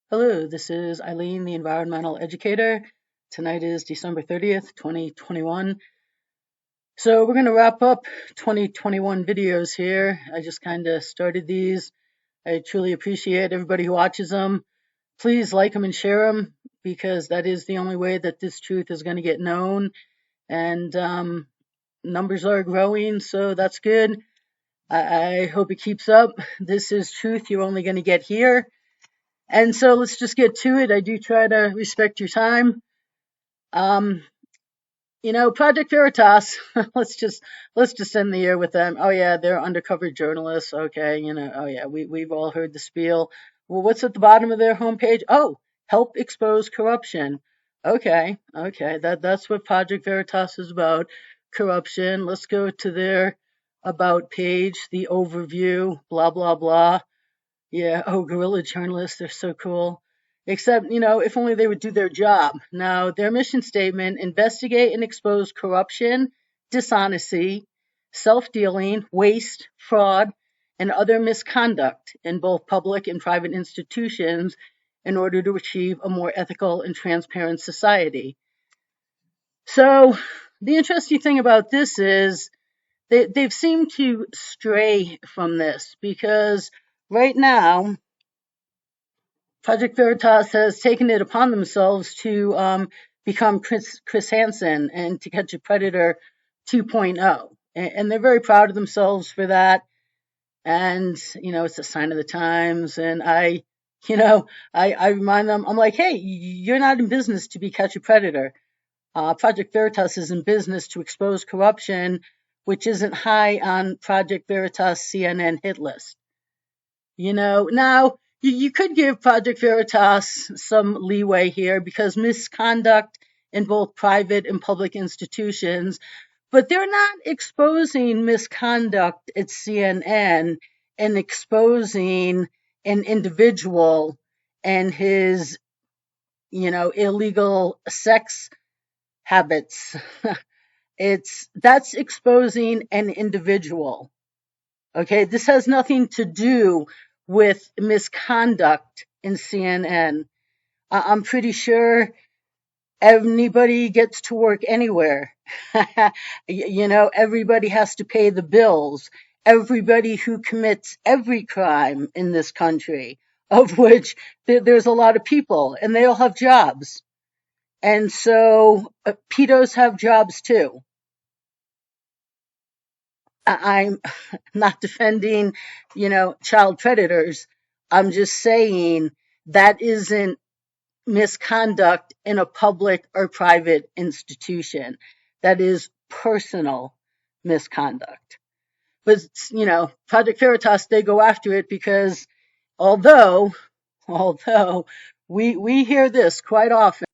Hello, this is Eileen, the environmental educator. Tonight is December 30th, 2021. So we're going to wrap up 2021 videos here. I just kind of started these. I truly appreciate everybody who watches them. Please like them and share them because that is the only way that this truth is going to get known. And numbers are growing, so that's good. I hope it keeps up. This is truth you're only going to get here. And so let's just get to it. I do try to respect your time. Project Veritas, let's just end the year with them. Oh yeah, they're undercover journalists. Okay, oh yeah, we've all heard the spiel. Well, what's at the bottom of their homepage? Oh, help expose corruption. Okay, that's what Project Veritas is about, corruption. Let's go to their about page, the overview, blah, blah, blah. Yeah, oh, guerrilla journalists, they're so cool. Except, if only they would do their job. Now, their mission statement, investigate and expose corruption, dishonesty, self-dealing, waste, fraud, and other misconduct in both public and private institutions in order to achieve a more ethical and transparent society. So, the interesting thing about this is they've seemed to stray from this because right now, Project Veritas has taken it upon themselves to become Chris Hansen and To Catch a Predator 2.0. And they're very proud of themselves for that. And, it's a sign of the times. And I remind them, I'm like, hey, you're not in business to be Catch a Predator. Project Veritas is in business to expose corruption, which isn't high on Project Veritas CNN hit list. Now you could give Project Veritas some leeway here because misconduct in both private and public institutions, but they're not exposing misconduct at CNN and exposing an individual and his, illegal sex habits. That's exposing an individual. Okay, this has nothing to do with misconduct in CNN. I'm pretty sure anybody gets to work anywhere. Everybody has to pay the bills. Everybody who commits every crime in this country, of which there's a lot of people, and they all have jobs. And so pedos have jobs too. I'm not defending, child predators. I'm just saying that isn't misconduct in a public or private institution. That is personal misconduct. But, Project Veritas, they go after it because although we hear this quite often.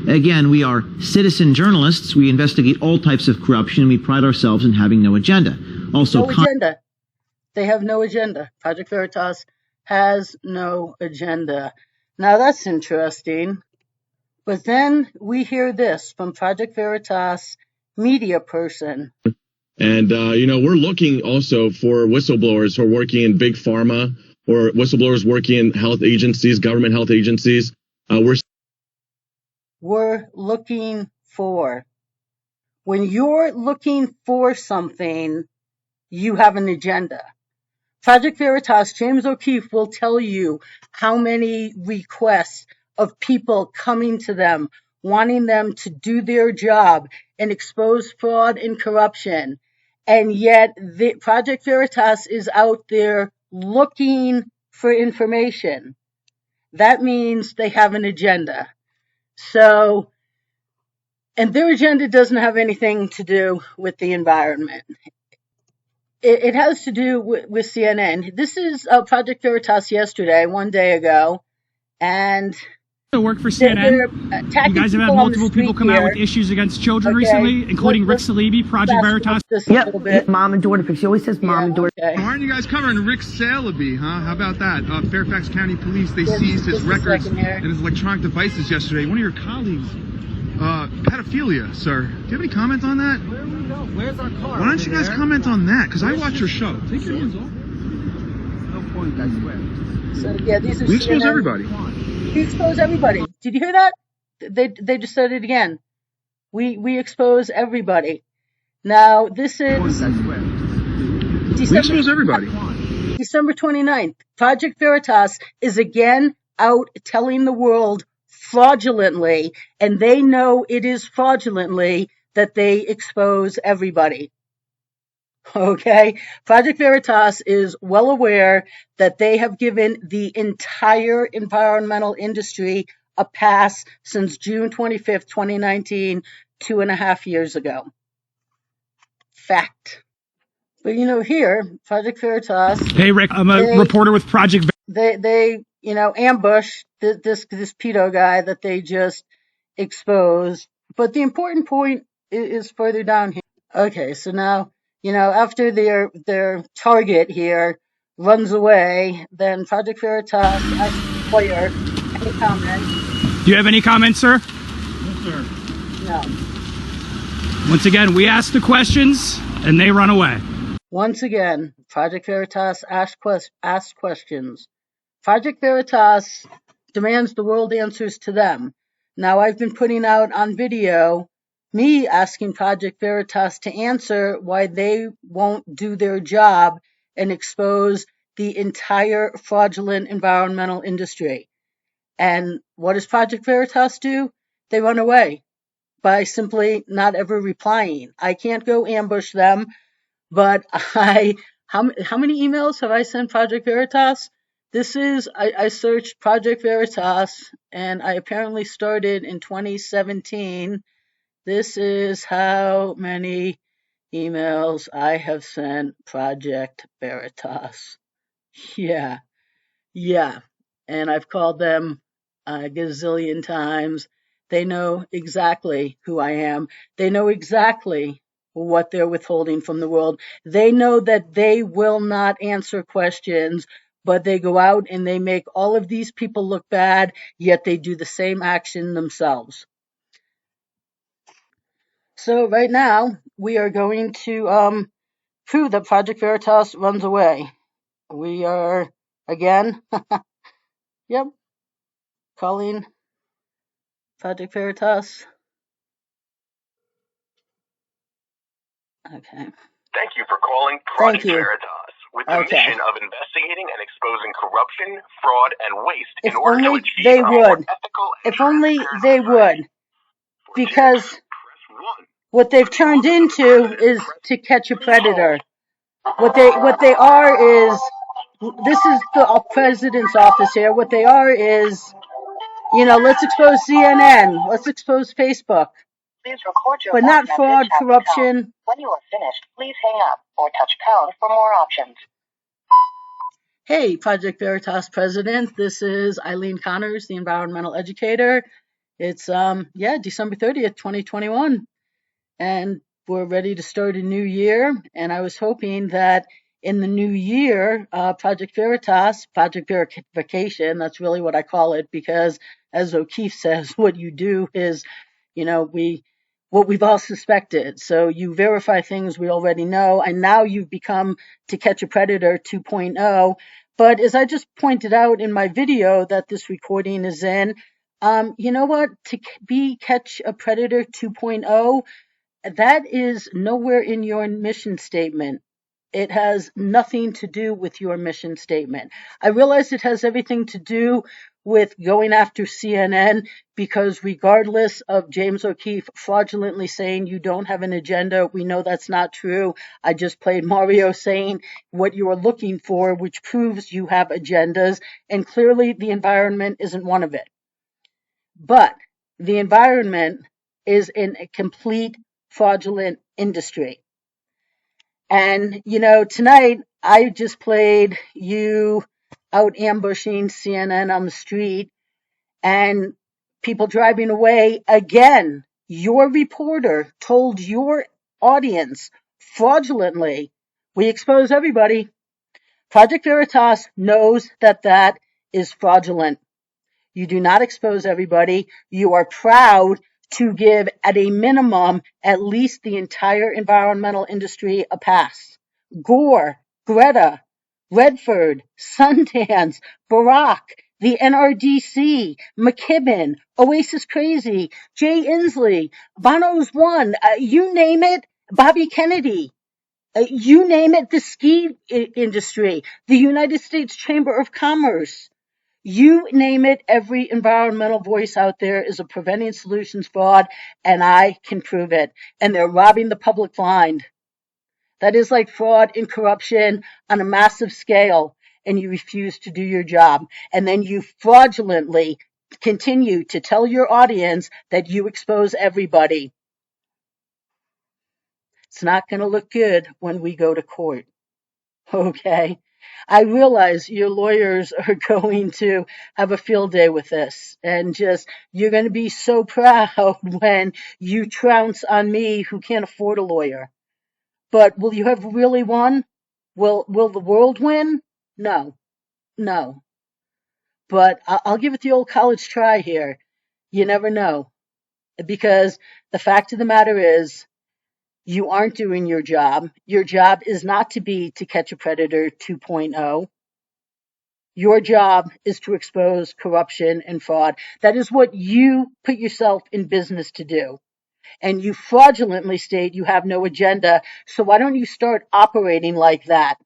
Again, we are citizen journalists. We investigate all types of corruption. We pride ourselves in having no agenda. Also, no agenda. They have no agenda. Project Veritas has no agenda. Now that's interesting. But then we hear this from Project Veritas media person. And, we're looking also for whistleblowers who are working in big pharma or whistleblowers working in health agencies, government health agencies. We're looking for. When you're looking for something, you have an agenda. Project Veritas, James O'Keefe will tell you how many requests of people coming to them, wanting them to do their job and expose fraud and corruption. And yet Project Veritas is out there looking for information. That means they have an agenda. So, and their agenda doesn't have anything to do with the environment. It has to do with CNN. This is Project Veritas yesterday, one day ago, and work for CNN. You guys have had multiple people come out with issues against children recently, including Rick Salibi, Project Veritas. Yep, mom and daughter. She always says mom and daughter. Okay. Why aren't you guys covering Rick Salibi, huh? How about that? Fairfax County Police, they seized his records and his electronic devices yesterday. One of your colleagues, pedophilia, sir. Do you have any comment on that? Where do we go? Where's our car? Why don't you guys comment on that? Because I watch your show. Take your hands off. point, I swear. So yeah, these are We expose CNN. everybody. We expose everybody. Did you hear that? They just said it again. We expose everybody. Now this is We expose everybody. December 29th. Project Veritas is again out telling the world fraudulently, and they know it is fraudulently that they expose everybody. Okay? Project Veritas is well aware that they have given the entire environmental industry a pass since June 25th, 2019, 2.5 years ago. Fact. But here, Project Veritas. Hey, Rick, I'm a reporter with Project They ambush this pedo guy that they just exposed. But the important point is further down here. Okay, so now, after their target here runs away, then Project Veritas asks the player, any comment? Do you have any comments, sir? No, sir. No. Once again, we ask the questions and they run away. Once again, Project Veritas asks questions. Project Veritas demands the world answers to them. Now, I've been putting out on video me asking Project Veritas to answer why they won't do their job and expose the entire fraudulent environmental industry. And what does Project Veritas do? They run away by simply not ever replying. I can't go ambush them, but how many emails have I sent Project Veritas? I searched Project Veritas, and I apparently started in 2017. This is how many emails I have sent Project Veritas. Yeah. And I've called them a gazillion times. They know exactly who I am. They know exactly what they're withholding from the world. They know that they will not answer questions, but they go out and they make all of these people look bad, yet they do the same action themselves. So right now, we are going to prove that Project Veritas runs away. We are, again, calling Project Veritas. Okay. Thank you for calling Project Veritas with the mission of investigating and exposing corruption, fraud, and waste in order to achieve a more ethical and If only they would. Because what they've turned into is to catch a predator. What they are is, this is the president's office here. What they are is, let's expose CNN, let's expose Facebook. Please record your but not fraud, corruption. When you are finished, please hang up or touch pound for more options. Hey, Project Veritas president. This is Eileen Connors, the environmental educator. It's December 30th, 2021. And we're ready to start a new year. And I was hoping that in the new year, Project Veritas, Project Verification, that's really what I call it, because as O'Keefe says, what you do is, what we've all suspected. So you verify things we already know, and now you've become To Catch a Predator 2.0. But as I just pointed out in my video that this recording is in, you know what? To be Catch a Predator 2.0, that is nowhere in your mission statement. It has nothing to do with your mission statement. I realize it has everything to do with going after CNN, because regardless of James O'Keefe fraudulently saying you don't have an agenda, we know that's not true. I just played Mario saying what you are looking for, which proves you have agendas, and clearly the environment isn't one of it. But the environment is in a complete fraudulent industry. And, tonight I just played you out ambushing CNN on the street and people driving away. Again, your reporter told your audience fraudulently, we expose everybody. Project Veritas knows that that is fraudulent. You do not expose everybody. You are proud to give, at a minimum, at least the entire environmental industry a pass. Gore, Greta, Redford, Sundance, Barack, the NRDC, McKibben, Oasis Crazy, Jay Inslee, Bono's One, you name it, Bobby Kennedy, you name it, the ski industry, the United States Chamber of Commerce. You name it, every environmental voice out there is a preventing solutions fraud, and I can prove it. And they're robbing the public blind. That is like fraud and corruption on a massive scale, and you refuse to do your job. And then you fraudulently continue to tell your audience that you expose everybody. It's not going to look good when we go to court. Okay? I realize your lawyers are going to have a field day with this, and just, you're going to be so proud when you trounce on me who can't afford a lawyer. But will you have really won? Will the world win? No. But I'll give it the old college try here. You never know. Because the fact of the matter is, you aren't doing your job. Your job is not to be To Catch a Predator 2.0. Your job is to expose corruption and fraud. That is what you put yourself in business to do. And you fraudulently state you have no agenda. So why don't you start operating like that?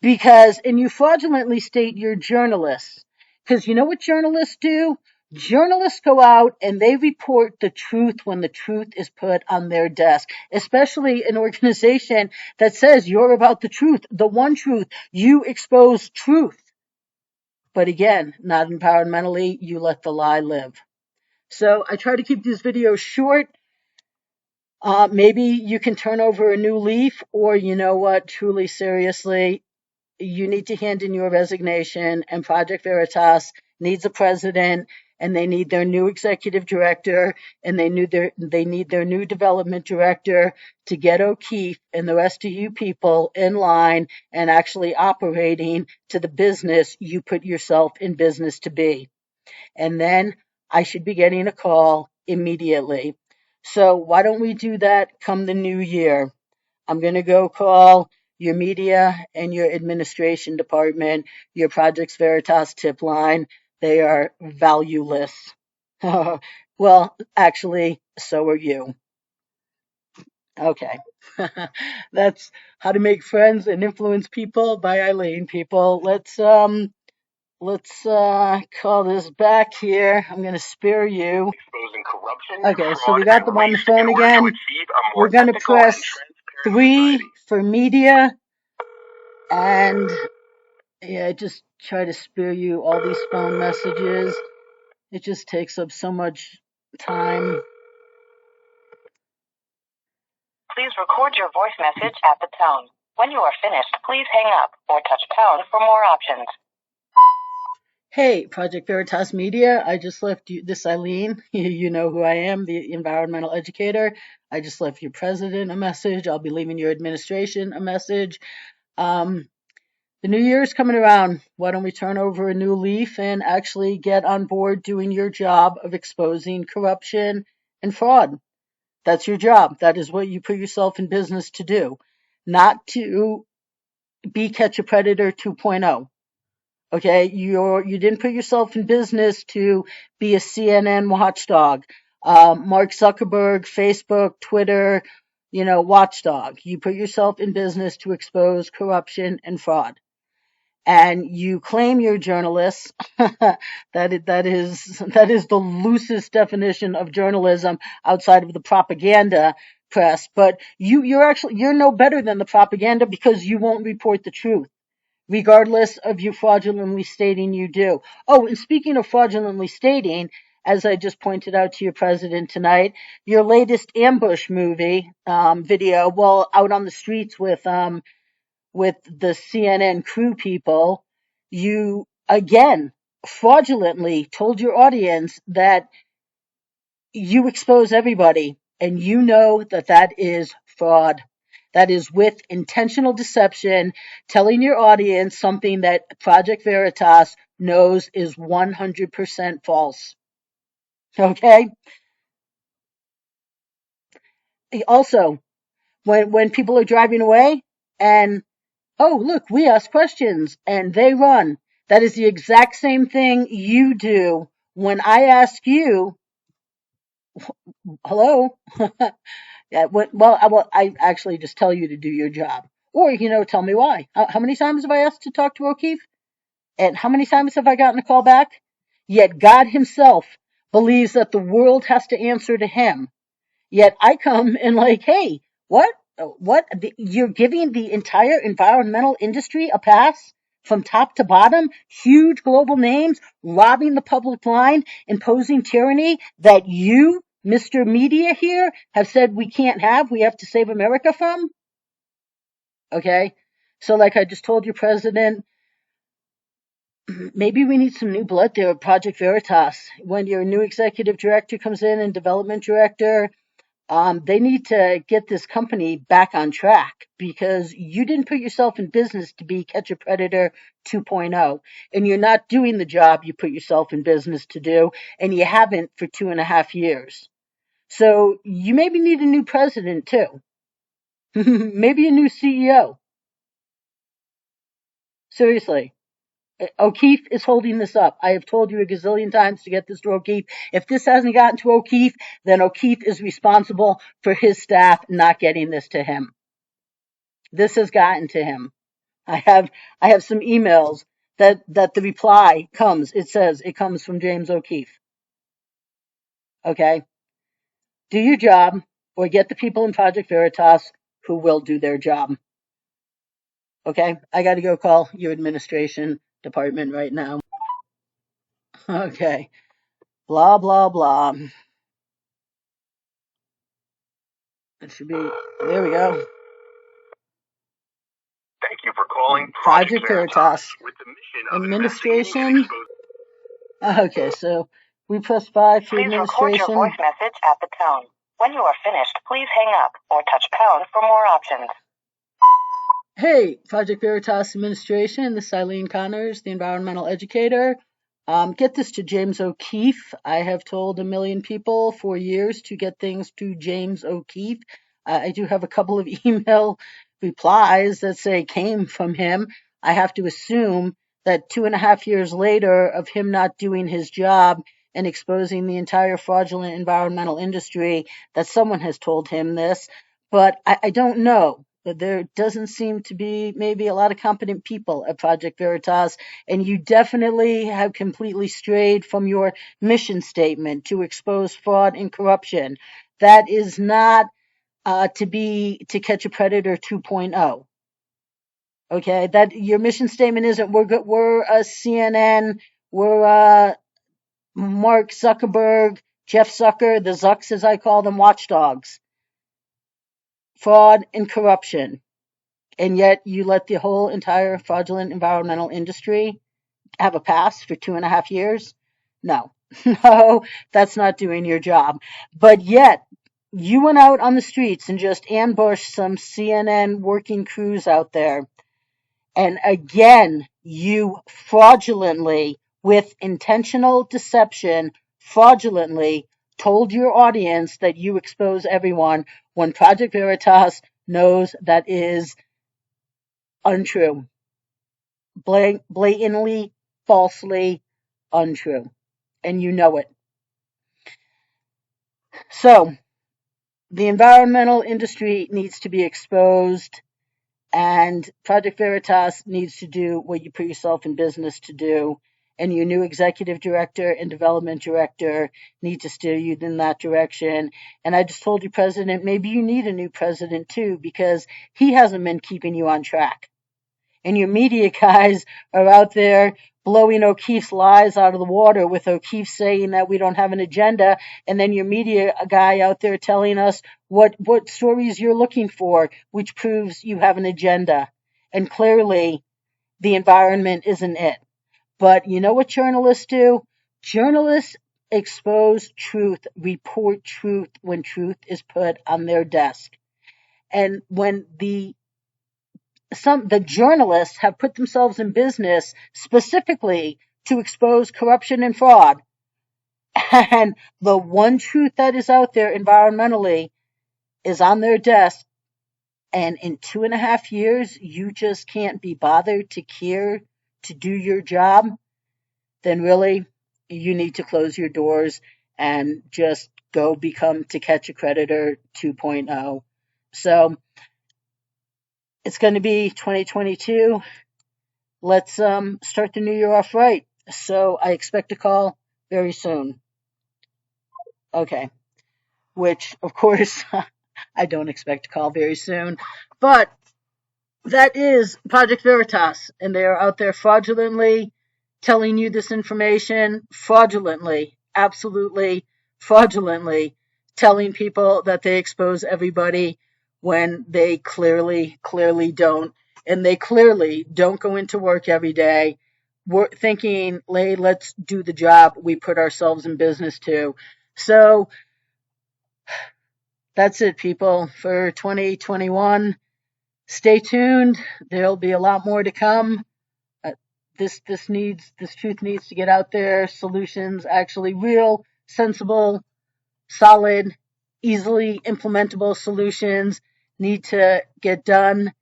And you fraudulently state you're journalists. Because you know what journalists do? Journalists go out and they report the truth when the truth is put on their desk, especially an organization that says you're about the truth, the one truth. You expose truth. But again, not environmentally, you let the lie live. So I try to keep these videos short. Maybe you can turn over a new leaf, or you know what, truly, seriously, you need to hand in your resignation, and Project Veritas needs a president, and they need their new executive director, and they need their new development director to get O'Keefe and the rest of you people in line and actually operating to the business you put yourself in business to be. And then I should be getting a call immediately. So why don't we do that come the new year? I'm going to go call your media and your administration department, your Projects Veritas tip line. They are valueless. Well, actually, so are you. Okay. That's How to Make Friends and Influence People by Eileen, people. Let's call this back here. I'm going to spare you. Exposing corruption, okay, so we got them on the phone again. We're going to press 3 for media. And yeah, I just try to spare you all these phone messages. It just takes up so much time. Please record your voice message at the tone. When you are finished, please hang up or touch pound for more options. Hey, Project Veritas Media, I just left you, this Eileen, you know who I am, the environmental educator. I just left your president a message. I'll be leaving your administration a message. The new year is coming around. Why don't we turn over a new leaf and actually get on board doing your job of exposing corruption and fraud? That's your job. That is what you put yourself in business to do, not to be Catch a Predator 2.0. Okay, you didn't put yourself in business to be a CNN watchdog, Mark Zuckerberg, Facebook, Twitter, watchdog. You put yourself in business to expose corruption and fraud. And you claim you're journalists. that is the loosest definition of journalism outside of the propaganda press. But you're no better than the propaganda, because you won't report the truth, regardless of you fraudulently stating you do. Oh, and speaking of fraudulently stating, as I just pointed out to your president tonight, your latest ambush movie video, well, out on the streets with the CNN crew people, you again fraudulently told your audience that you expose everybody, and you know that is fraud. That is with intentional deception, telling your audience something that Project Veritas knows is 100% false. Okay? Also, when people are driving away and Oh, look, we ask questions and they run. That is the exact same thing you do when I ask you, hello? Yeah, I actually just tell you to do your job. Or, tell me why. How many times have I asked to talk to O'Keefe? And how many times have I gotten a call back? Yet God himself believes that the world has to answer to him. Yet I come and hey, what? You're giving the entire environmental industry a pass from top to bottom, huge global names, robbing the public blind, imposing tyranny that you, Mr. Media here, have said we can't have, we have to save America from? Okay? So like I just told you, President, maybe we need some new blood there at Project Veritas. When your new executive director comes in and development director, they need to get this company back on track because you didn't put yourself in business to be Catch a Predator 2.0, and you're not doing the job you put yourself in business to do, and you haven't for 2.5 years. So you maybe need a new president too. Maybe a new CEO. Seriously. O'Keefe is holding this up. I have told you a gazillion times to get this to O'Keefe. If this hasn't gotten to O'Keefe, then O'Keefe is responsible for his staff not getting this to him. This has gotten to him. I have some emails that the reply comes. It says it comes from James O'Keefe. Okay? Do your job or get the people in Project Veritas who will do their job. Okay? I got to go call your administration department right now. Okay. Blah, blah, blah. It should be, there we go. Thank you for calling Project Veritas. With the mission of administration. Okay, so we press 5 for please administration. Please record your voice message at the tone. When you are finished, please hang up or touch pound for more options. Hey, Project Veritas administration, this is Eileen Connors, the environmental educator. Get this to James O'Keefe. I have told a million people for years to get things to James O'Keefe. I do have a couple of email replies that say came from him. I have to assume that 2.5 years later of him not doing his job and exposing the entire fraudulent environmental industry, that someone has told him this. But I don't know. There doesn't seem to be maybe a lot of competent people at Project Veritas, and you definitely have completely strayed from your mission statement to expose fraud and corruption. That is not to Catch a Predator 2.0. Okay, that your mission statement isn't we're a CNN, we're Mark Zuckerberg, Jeff Zucker, the Zucks as I call them, watchdogs. Fraud and corruption. And yet you let the whole entire fraudulent environmental industry have a pass for 2.5 years? No, no, that's not doing your job. But yet you went out on the streets and just ambushed some CNN working crews out there. And again, you fraudulently, with intentional deception, fraudulently told your audience that you expose everyone when Project Veritas knows that is untrue. Blatantly, falsely untrue. And you know it. So, the environmental industry needs to be exposed, and Project Veritas needs to do what you put yourself in business to do, and your new executive director and development director need to steer you in that direction. And I just told you, President, maybe you need a new president too, because he hasn't been keeping you on track. And your media guys are out there blowing O'Keefe's lies out of the water, with O'Keefe saying that we don't have an agenda, and then your media guy out there telling us what stories you're looking for, which proves you have an agenda. And clearly, the environment isn't it. But you know what journalists do? Journalists expose truth, report truth when truth is put on their desk. And when the journalists have put themselves in business specifically to expose corruption and fraud, and the one truth that is out there environmentally is on their desk, and in 2.5 years you just can't be bothered to care to do your job, then really you need to close your doors and just go become To Catch a Creditor 2.0. So it's going to be 2022. Let's start the new year off right. So I expect a call very soon. Okay. Which, of course, I don't expect a call very soon. But that is Project Veritas, and they are out there fraudulently telling you this information, fraudulently, absolutely fraudulently telling people that they expose everybody when they clearly don't. And they clearly don't go into work every day thinking, hey, let's do the job we put ourselves in business to. So that's it, people, for 2021. Stay tuned. There'll be a lot more to come. This truth needs to get out there. Solutions, actually real, sensible, solid, easily implementable solutions need to get done.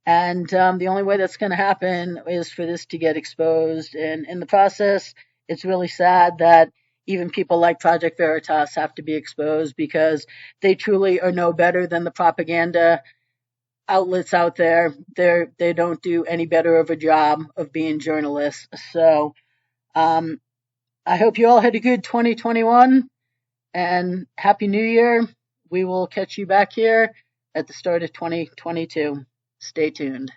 And the only way that's going to happen is for this to get exposed. And in the process, it's really sad that even people like Project Veritas have to be exposed, because they truly are no better than the propaganda outlets out there. They don't do any better of a job of being journalists. So I hope you all had a good 2021 and Happy New Year. We will catch you back here at the start of 2022. Stay tuned.